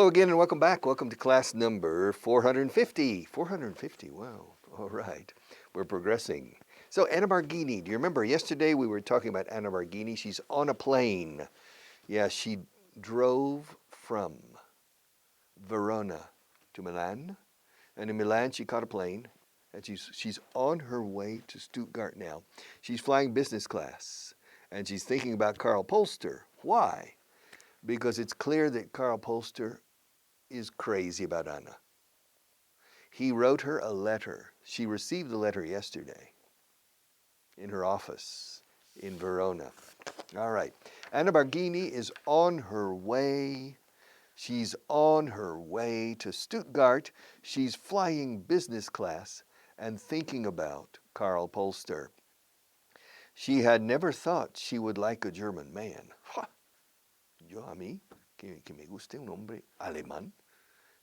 Hello again and welcome back. Welcome to class number 450. 450, wow. All right. We're progressing. So Anna Margini, do you remember yesterday we were talking about Anna Margini? She's on a plane. Yeah, she drove from Verona to Milan. And in Milan she caught a plane. And she's on her way to Stuttgart now. She's flying business class. And she's thinking about Karl Polster. Why? Because it's clear that Karl Polster is crazy about Anna. He wrote her a letter. She received the letter yesterday in her office in Verona. All right. Anna Margini is on her way. She's on her way to Stuttgart. She's flying business class and thinking about Karl Polster. She had never thought she would like a German man. Yo a mí, que me guste un hombre alemán.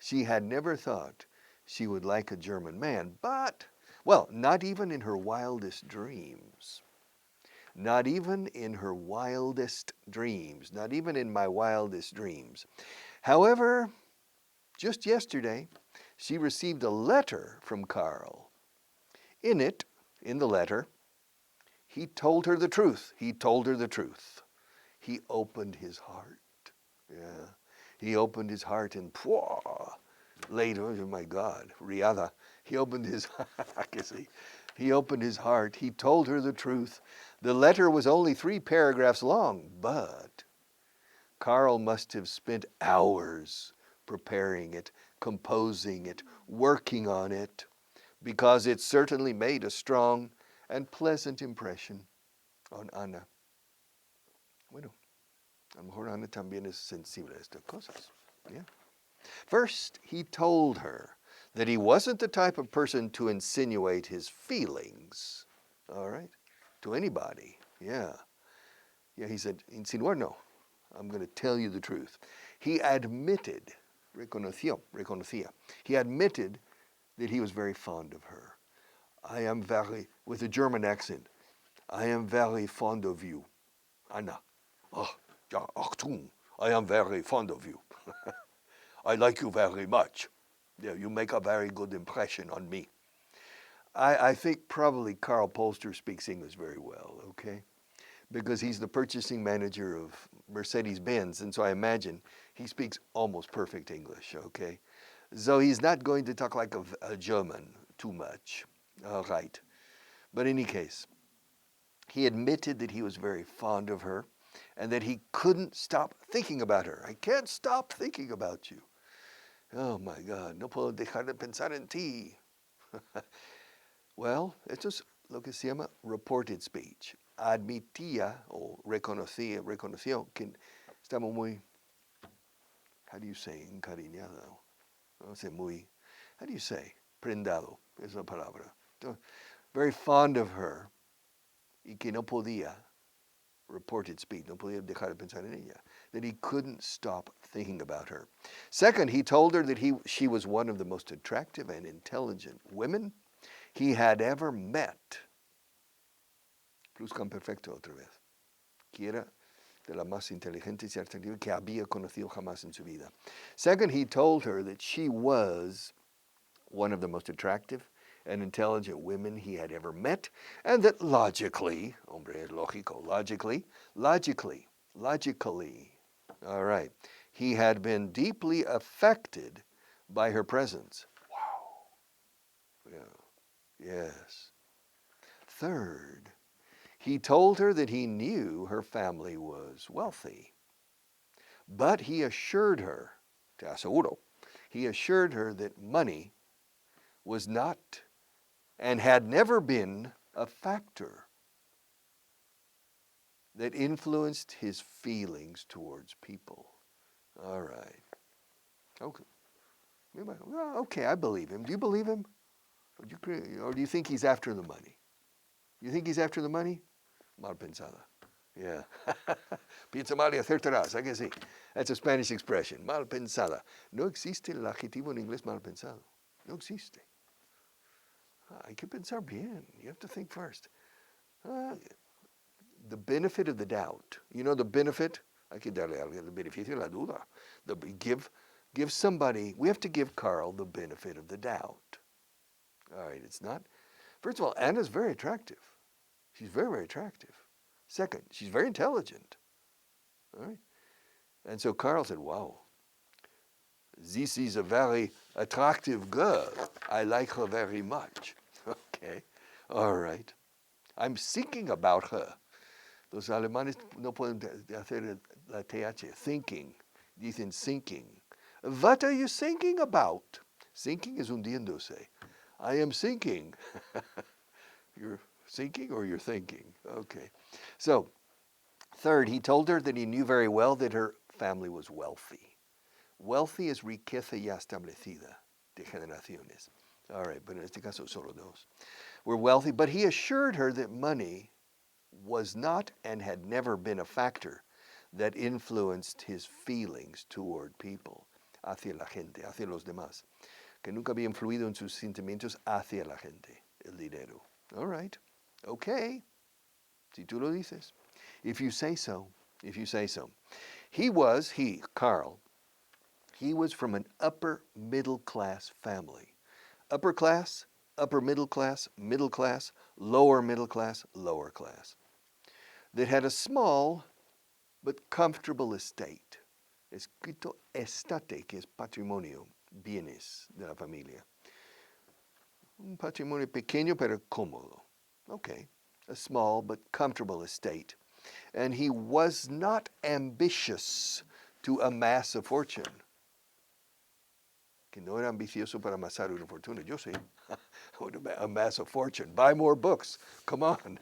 She had never thought she would like a German man, but, well, not even in her wildest dreams. Not even in her wildest dreams. Not even in my wildest dreams. However, just yesterday, she received a letter from Karl. In it, in the letter, he told her the truth. He told her the truth. He opened his heart. Yeah. He opened his heart and later, oh my God, Riada. He opened his he opened his heart. He told her the truth. The letter was only 3 paragraphs long, but Karl must have spent hours preparing it, composing it, working on it, because it certainly made a strong and pleasant impression on Ana. Bueno, a lo mejor Ana también es sensible a estas cosas. Yeah. First, he told her that he wasn't the type of person to insinuate his feelings, all right, to anybody. Yeah. Yeah, he said, insinuar no. I'm going to tell you the truth. He admitted, reconocía. He admitted that he was very fond of her. I am very, with a German accent, I am very fond of you, Anna. Oh, ja, Achtung, I am very fond of you. I like you very much. Yeah, you make a very good impression on me. I think probably Karl Polster speaks English very well, okay? Because he's the purchasing manager of Mercedes-Benz, and so I imagine he speaks almost perfect English, okay? So he's not going to talk like a German too much, all right? But in any case, he admitted that he was very fond of her and that he couldn't stop thinking about her. I can't stop thinking about you. Oh my God, no puedo dejar de pensar en ti. Well, esto es lo que se llama reported speech. Admitía o reconoció que estamos muy, how do you say, encariñado? No sé, muy, how do you say, prendado, es la palabra. Very fond of her y que no podía, reported speech, no podía dejar de pensar en ella, that he couldn't stop thinking about her. Second, he told her that she was one of the most attractive and intelligent women he had ever met. Pluscuamperfecto otra vez. Que era de las más inteligentes y atractivas que había conocido jamás en su vida. Second, he told her that she was one of the most attractive and intelligent women he had ever met, and that logically, hombre lógico, logically, all right, he had been deeply affected by her presence. Wow. Yeah. Yes. Third, he told her that he knew her family was wealthy, but he assured her, te aseguro, he assured her that money was not and had never been a factor that influenced his feelings towards people. All right. Okay. Okay, I believe him. Do you believe him? Or do you think he's after the money? You think he's after the money? Mal pensada. Yeah. Piensa mal y acertarás. ¿A que sí? That's a Spanish expression. Mal pensada. No existe el adjetivo en inglés mal pensado. No existe. Hay que pensar bien. You have to think first. The benefit of the doubt. You know the benefit? Hay que darle al beneficio de la duda. Give we have to give Carl the benefit of the doubt. All right, it's not. First of all, Anna's very attractive. She's very, very attractive. Second, she's very intelligent. All right. And so Carl said, wow, this is a very attractive girl. I like her very much. Okay, all right. I'm thinking about her. Los alemanes no pueden hacer la TH. Thinking. Dicen thinking. What are you thinking about? Thinking is hundiéndose. I am thinking. You're thinking or you're thinking? Okay. So, third, he told her that he knew very well that her family was wealthy. Wealthy es riqueza ya establecida de generaciones. All right, but en este caso solo dos. We're wealthy, but he assured her that money was not and had never been a factor that influenced his feelings toward people, hacia la gente, hacia los demás, que nunca había influido en sus sentimientos hacia la gente, el dinero. All right, okay, si tú lo dices. If you say so, if you say so. Carl, he was from an upper middle class family. Upper class, upper middle class, lower middle class, lower class. That had a small but comfortable estate. Escrito estate, que es patrimonio, bienes de la familia. Un patrimonio pequeño pero cómodo. Okay, a small but comfortable estate. And he was not ambitious to amass a fortune. Que no era ambicioso para amasar una fortuna. Yo sí. I would amass a fortune. Buy more books. Come on.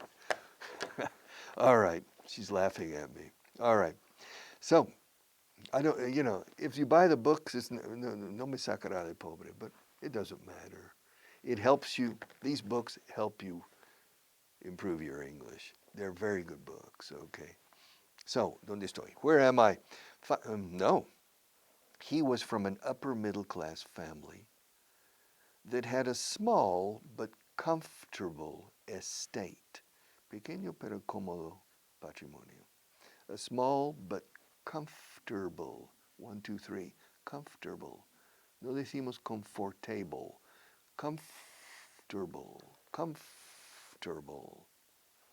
All right. She's laughing at me. All right. So, I don't, if you buy the books, it's no me sacará de pobre, but it doesn't matter. It helps you, these books help you improve your English. They're very good books, okay. So, ¿dónde estoy? Where am I? No. He was from an upper middle class family that had a small but comfortable estate. Pequeño pero cómodo patrimonio. A small but comfortable. 1, 2, 3. Comfortable. No decimos comfortable. Comfortable. Comfortable.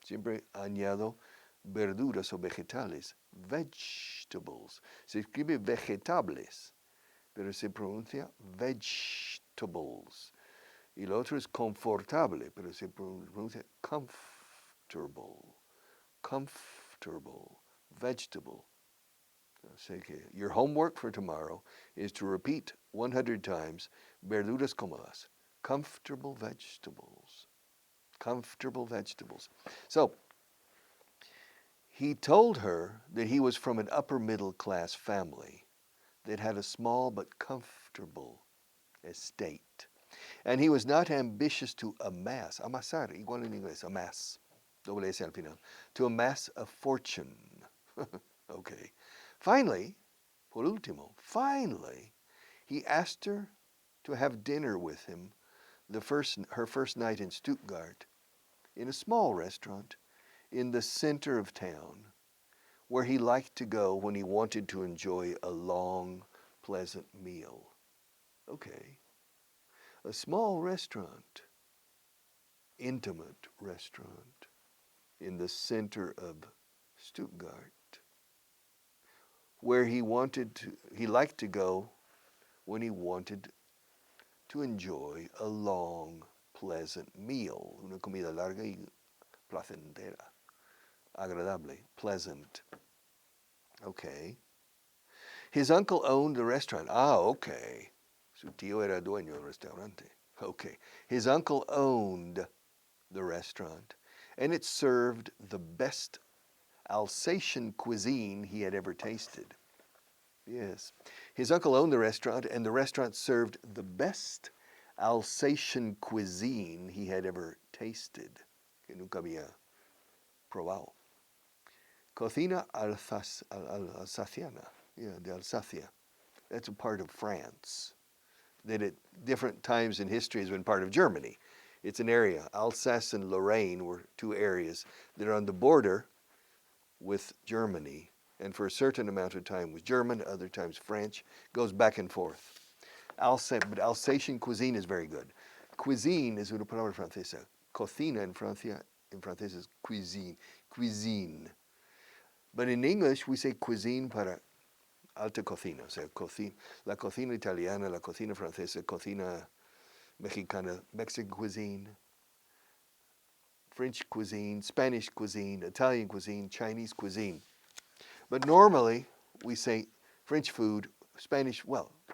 Siempre añado verduras o vegetales. Vegetables. Se escribe vegetables, pero se pronuncia vegetables. Y lo otro es confortable, pero se pronuncia comfortable. Comfortable. Vegetable. Say que your homework for tomorrow is to repeat 100 times verduras cómodas. Comfortable vegetables. Comfortable vegetables. So, he told her that he was from an upper middle class family that had a small but comfortable estate. And he was not ambitious to amass, amasar, igual en inglés, amass, doble S al final, to amass a fortune. Okay. Finally, por último, he asked her to have dinner with him her first night in Stuttgart, in a small restaurant in the center of town, where he liked to go when he wanted to enjoy a long, pleasant meal. Okay. A small restaurant, intimate restaurant, in the center of Stuttgart, where he liked to go when he wanted to enjoy a long, pleasant meal. Una comida larga y placentera. Agradable, pleasant. Okay. His uncle owned the restaurant. Okay. Su tío era dueño del restaurante. Okay. His uncle owned the restaurant, and it served the best Alsatian cuisine he had ever tasted. Yes. His uncle owned the restaurant, and the restaurant served the best Alsatian cuisine he had ever tasted, que nunca había probado. Cocina alsaciana, de Alsacia. That's a part of France that at different times in history has been part of Germany. It's an area. Alsace and Lorraine were two areas that are on the border with Germany and for a certain amount of time was German, other times French, goes back and forth. But Alsatian cuisine is very good. Cuisine es una palabra francesa. Cocina en Francia, en francés es cuisine. Cuisine. But in English, we say cuisine para alta cocina. O sea, la cocina italiana, la cocina francesa, cocina mexicana, Mexican cuisine, French cuisine, Spanish cuisine, Italian cuisine, Chinese cuisine. But normally, we say French food,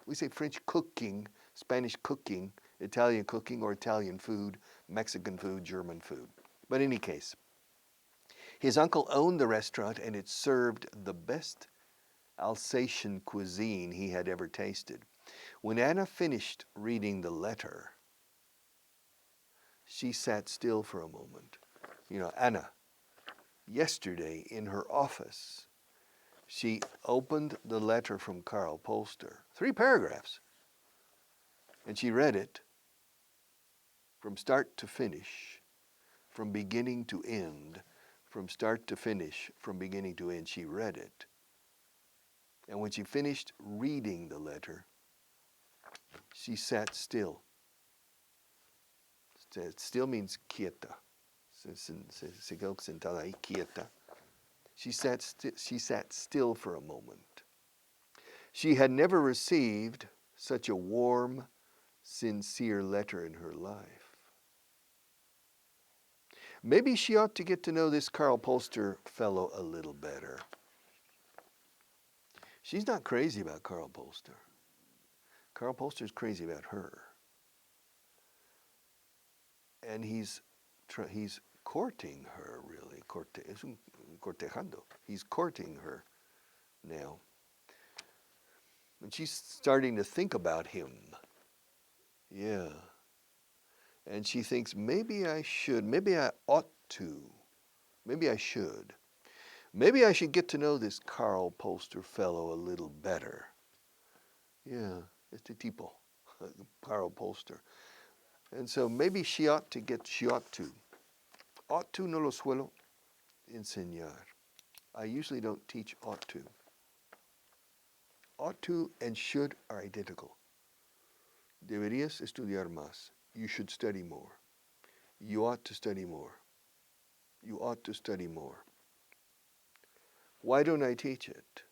we say French cooking, Spanish cooking, Italian cooking, or Italian food, Mexican food, German food. But in any case, his uncle owned the restaurant, and it served the best Alsatian cuisine he had ever tasted. When Anna finished reading the letter, she sat still for a moment. You know, Anna, yesterday in her office, she opened the letter from Karl Polster, 3 paragraphs, and she read it from start to finish, from beginning to end, from start to finish, from beginning to end. She read it. And when she finished reading the letter, she sat still. Still means quieta. Se quedó sentada ahí, quieta. She sat still for a moment. She had never received such a warm, sincere letter in her life. Maybe she ought to get to know this Karl Polster fellow a little better. She's not crazy about Karl Polster. Karl Polster's crazy about her. And he's courting her, really. Cortejando. He's courting her now. And she's starting to think about him. Yeah. And she thinks, maybe I should, maybe I ought to, maybe I should. Maybe I should get to know this Karl Polster fellow a little better. Yeah, este tipo, Karl Polster. And so maybe she ought to. Ought to no lo suelo enseñar. I usually don't teach ought to. Ought to and should are identical. Deberías estudiar más. You should study more. You ought to study more. You ought to study more. Why don't I teach it?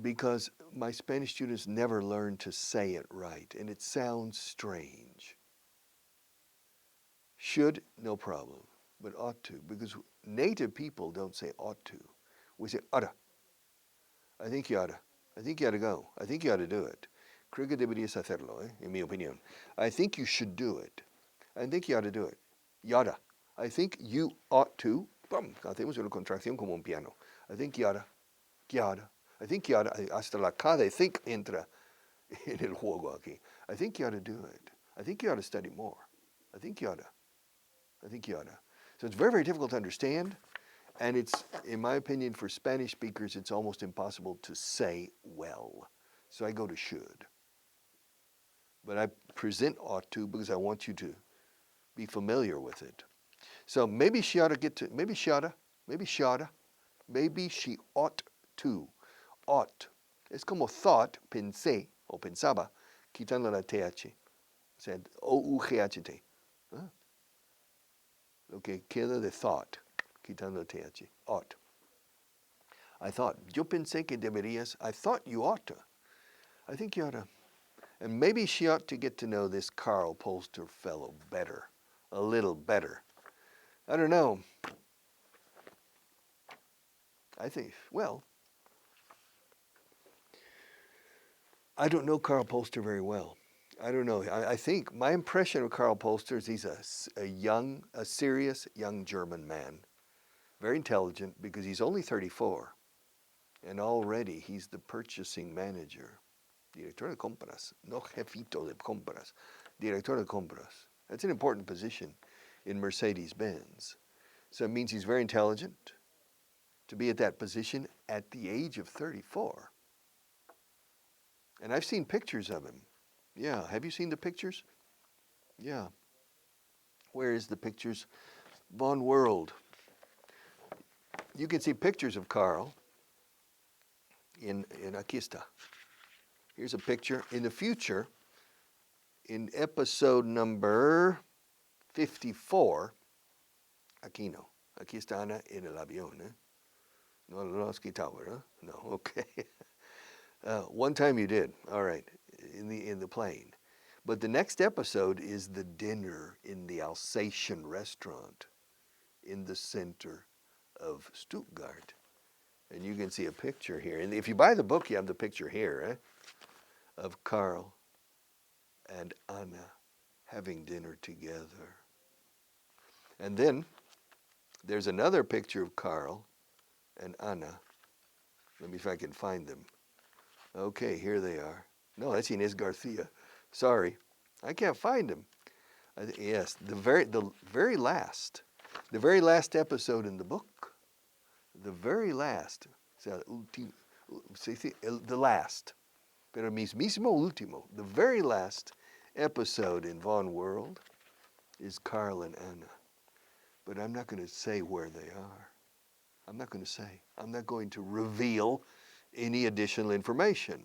Because my Spanish students never learn to say it right, and it sounds strange. Should, no problem, but ought to, because native people don't say ought to. We say oughta. I think you oughta. I think you ought to go. I think you ought to do it. Creo que deberías hacerlo, en mi opinión. I think you should do it. I think you ought to do it. You oughta. I think you ought to. Pum, hacemos una contracción como un piano. I think you oughta. You oughta. I think you oughta. Hasta la K de think entra en el juego aquí. I think you ought to do it. I think you ought to study more. I think you oughta. I think you oughta. So it's very, very difficult to understand. And it's, in my opinion, for Spanish speakers, it's almost impossible to say well. So I go to should. But I present ought to because I want you to be familiar with it. So maybe she ought to get to, maybe she ought to. Ought. Es como thought, pensé, o pensaba, quitando la TH. O sea, O-U-G-H-T. ¿Ah? Lo que queda de thought, quitando la TH. Ought. I thought, yo pensé que deberías, I thought you ought to. I think you ought to. And maybe she ought to get to know this Karl Polster fellow better, a little better. I don't know. I think, well, I don't know Karl Polster very well. I don't know. I think my impression of Karl Polster is he's a serious young German man, very intelligent because he's only 34, and already he's the purchasing manager, director de compras, no jefito de compras, director de compras. That's an important position in Mercedes-Benz. So it means he's very intelligent to be at that position at the age of 34. And I've seen pictures of him. Yeah, have you seen the pictures? Yeah. Where is the pictures? Vaughan World. you can see pictures of Carl in aquí está. Here's a picture. In the future, in episode number 54, aquí no. Aquí está Ana en el avión. No lo has quitado, ¿verdad? No, okay. One time you did. All right, in the plane. But the next episode is the dinner in the Alsatian restaurant in the center of Stuttgart. And you can see a picture here. And if you buy the book, you have the picture here of Carl and Anna having dinner together. And then there's another picture of Carl and Anna. Let me see if I can find them. Okay, here they are. No, that's Inés Garcia. Sorry, I can't find them. Yes, the very last episode in the book, the very last, the last, pero mismo último, the very last episode in Vaughan World is Carl and Anna. But I'm not going to say where they are. I'm not going to say. I'm not going to reveal any additional information.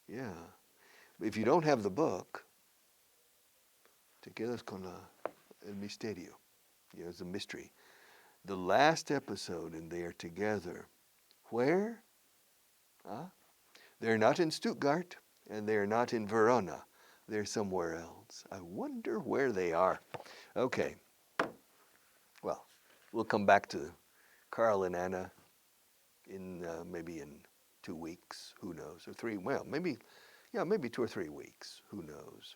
Yeah. If you don't have the book, te quedas con el misterio. You know, it's a mystery. The last episode, and they are together. Where? Huh? They're not in Stuttgart, and they're not in Verona. They're somewhere else. I wonder where they are. Okay. Well, we'll come back to Carl and Anna in maybe in 2 weeks. Who knows? Or 3. Well, maybe 2 or 3 weeks. Who knows?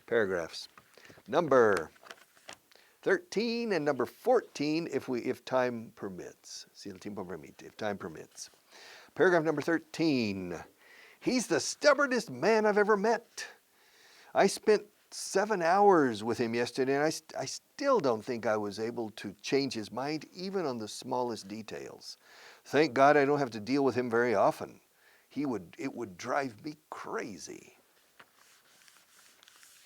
Paragraphs. Number 13 and number 14, if time permits. Si el tiempo permite, if time permits. Paragraph number 13. He's the stubbornest man I've ever met. I spent 7 hours with him yesterday, and I still don't think I was able to change his mind, even on the smallest details. Thank God I don't have to deal with him very often. It would drive me crazy.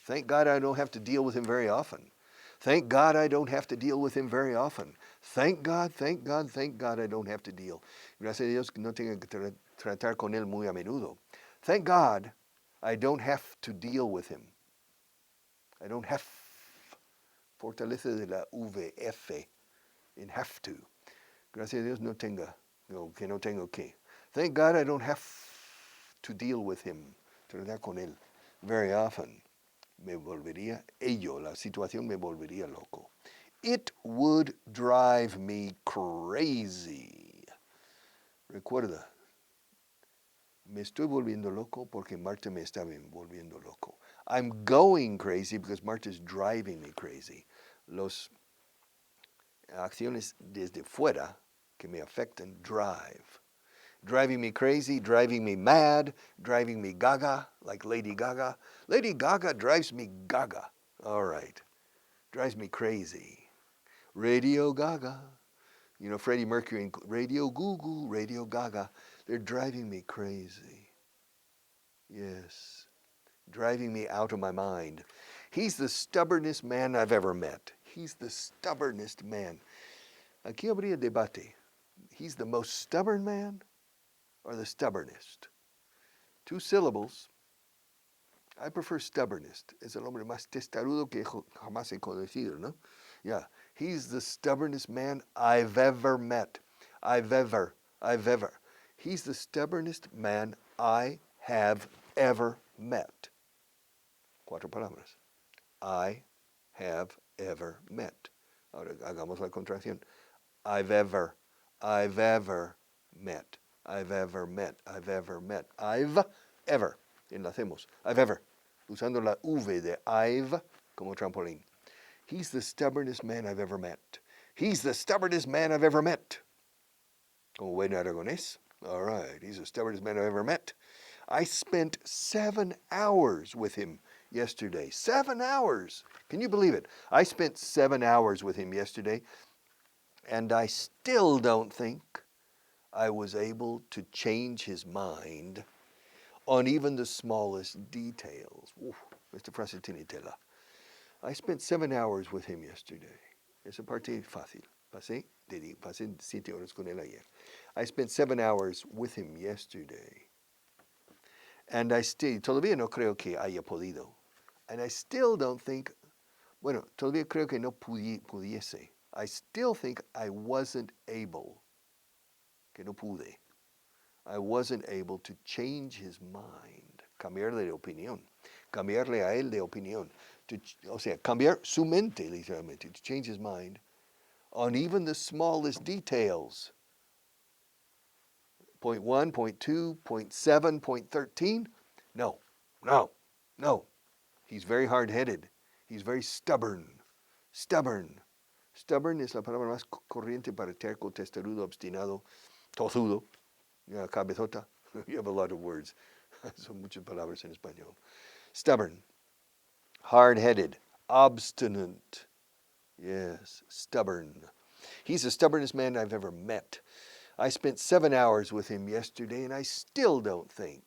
Thank God I don't have to deal with him very often. Thank God I don't have to deal with him very often. Thank God I don't have to deal. Gracias a Dios que no tengo que tratar con él muy a menudo. Thank God I don't have to deal with him. I don't have, fortaleza de la VF, in have to. Gracias a Dios que no tengo que. Thank God I don't have to deal with him, tratar con él, very often. La situación me volvería loco. It would drive me crazy. Recuerda, me estoy volviendo loco porque Marta me está volviendo loco. I'm going crazy because Marta is driving me crazy. Las acciones desde fuera que me afectan drive. Driving me crazy, driving me mad, driving me gaga, like Lady Gaga. Lady Gaga drives me gaga. All right. Drives me crazy. Radio Gaga. You know, Freddie Mercury and Radio Goo, Radio Gaga. They're driving me crazy. Yes. Driving me out of my mind. He's the stubbornest man I've ever met. He's the stubbornest man. Aquí habría debate. He's the most stubborn man or the stubbornest? 2 syllables. I prefer stubbornest. Es el hombre más testarudo que jamás he conocido, ¿no? Yeah. He's the stubbornest man I've ever met. I've ever. He's the stubbornest man I have ever met. 4 palabras. I have ever met. Ahora hagamos la contracción. I've ever met. I've ever met. I've ever. Enlacemos. I've ever. Usando la V de I've como trampolín. He's the stubbornest man I've ever met. He's the stubbornest man I've ever met. Como buen aragonés. All right. He's the stubbornest man I've ever met. I spent 7 hours with him yesterday. 7 hours. Can you believe it? I spent 7 hours with him yesterday, and I still don't think I was able to change his mind on even the smallest details. Uf, esta frase tiene tela. I spent 7 hours with him yesterday. Esa parte fácil. ¿Pasé? Pasé 7 horas con él ayer. I spent 7 hours with him yesterday. And todavía no creo que haya podido. And I still don't think, bueno, todavía creo que no pudiese. I still think I wasn't able, que no pude. I wasn't able to change his mind, cambiarle de opinión, cambiarle a él de opinión, o sea, cambiar su mente literalmente, to change his mind on even the smallest details. Point 1, point 2, point 7, point 13. No, no, no. He's very hard-headed. He's very stubborn. Stubborn. Stubborn es la palabra más corriente para terco, testarudo, obstinado, tozudo, cabezota. You have a lot of words. Son muchas palabras en español. Stubborn. Hard-headed. Obstinate. Yes, stubborn. He's the stubbornest man I've ever met. I spent 7 hours with him yesterday, and I still don't think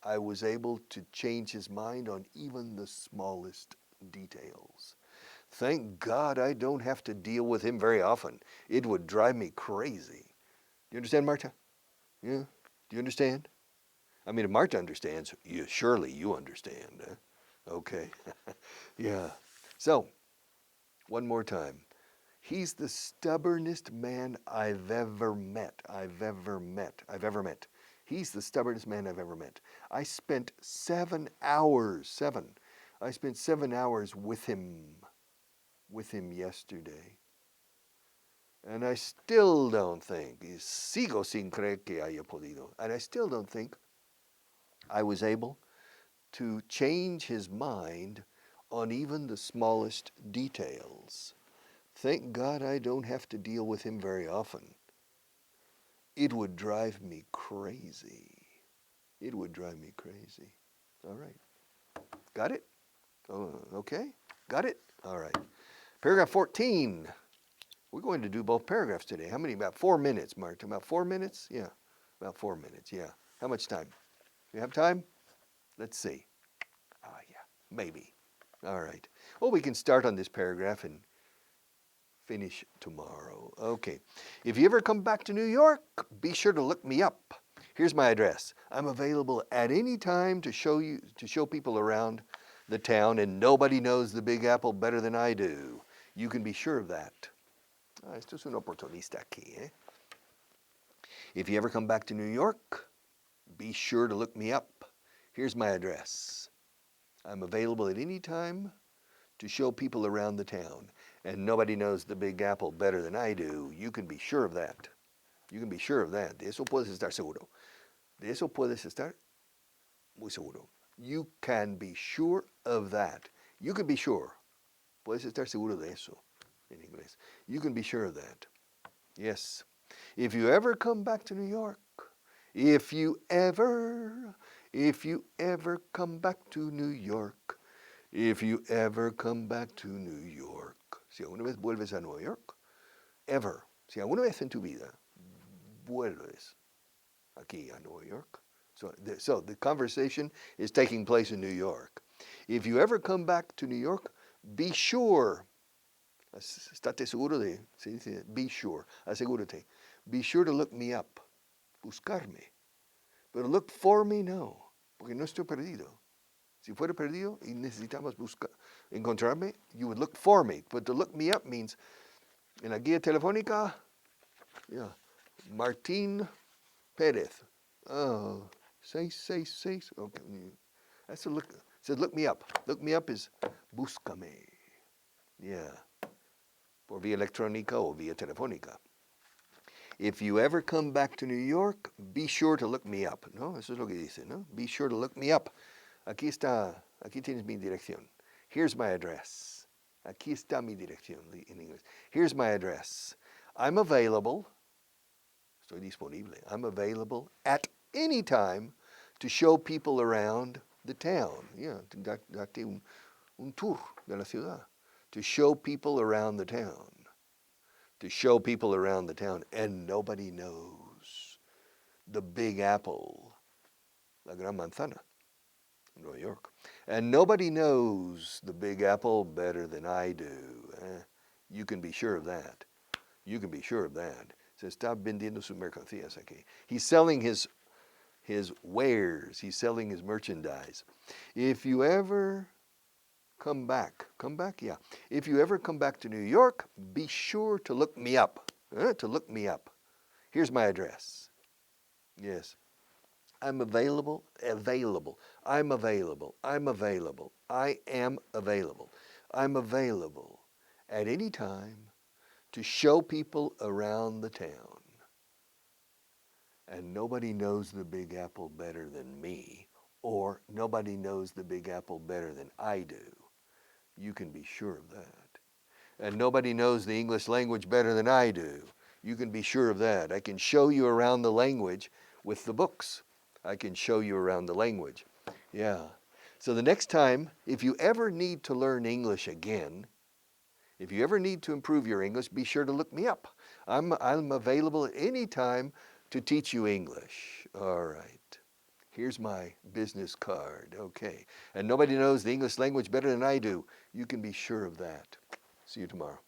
I was able to change his mind on even the smallest details. Thank God I don't have to deal with him very often. It would drive me crazy. Do you understand, Marta? Yeah? Do you understand? I mean, if Marta understands, surely you understand. Okay. Yeah. So, one more time. He's the stubbornest man I've ever met. I've ever met. He's the stubbornest man I've ever met. I spent 7 hours, I spent 7 hours with him yesterday. And I still don't think, sigo sin creer que haya podido, and I still don't think I was able to change his mind on even the smallest details. Thank God I don't have to deal with him very often. It would drive me crazy. It would drive me crazy. All right. Got it? Oh, okay. Got it? All right. Paragraph 14. We're going to do both paragraphs today. How many? About 4 minutes, Marta. About 4 minutes? Yeah. About 4 minutes, yeah. How much time? You have time? Let's see. Yeah, maybe. All right. Well, we can start on this paragraph and finish tomorrow. Okay. If you ever come back to New York, be sure to look me up. Here's my address. I'm available at any time to show people around the town, and nobody knows the Big Apple better than I do. You can be sure of that. Esto es un oportunista aquí, eh? If you ever come back to New York, be sure to look me up. Here's my address. I'm available at any time to show people around the town, and nobody knows the Big Apple better than I do. You can be sure of that. You can be sure of that. De eso puedes estar seguro. De eso puedes estar muy seguro. You can be sure of that. You can be sure. Puedes estar seguro de eso en inglés. You can be sure of that. Yes. If you ever come back to New York, if you ever come back to New York, if you ever come back to New York. Si alguna vez vuelves a Nueva York, ever. Si alguna vez en tu vida vuelves aquí a New York. So the conversation is taking place in New York. If you ever come back to New York, be sure. Estate seguro de, se dice, be sure, asegúrate. Be sure to look me up, buscarme. Pero look for me, no, porque no estoy perdido. Si fuera perdido y necesitamos encontrarme, you would look for me. But to look me up means, en la guía telefónica, yeah, Martín Pérez. 666. Okay. That's a look. It says look me up. Look me up is búscame. Yeah. Por vía electrónica o vía telefónica. If you ever come back to New York, be sure to look me up. ¿No? Eso es lo que dice, ¿no? Be sure to look me up. Aquí tienes mi dirección. Here's my address. Aquí está mi dirección en inglés. Here's my address. I'm available. Estoy disponible. I'm available at any time to show people around the town. Yeah, darte un tour de la ciudad. To show people around the town. To show people around the town. And nobody knows the Big Apple, la Gran Manzana, in New York. And nobody knows the Big Apple better than I do. You can be sure of that. You can be sure of that. Se está vendiendo sus mercancías aquí. He's selling his wares. He's selling his merchandise. If you ever come back, yeah. If you ever come back to New York, be sure to look me up. To look me up. Here's my address. Yes. I'm available. I'm available. I'm available. I am available. I'm available at any time to show people around the town. And nobody knows the Big Apple better than me, or nobody knows the Big Apple better than I do. You can be sure of that. And nobody knows the English language better than I do. You can be sure of that. I can show you around the language with the books. I can show you around the language. Yeah. So the next time, if you ever need to learn English again, if you ever need to improve your English, be sure to look me up. I'm available at any time to teach you English. All right. Here's my business card. Okay. And nobody knows the English language better than I do. You can be sure of that. See you tomorrow.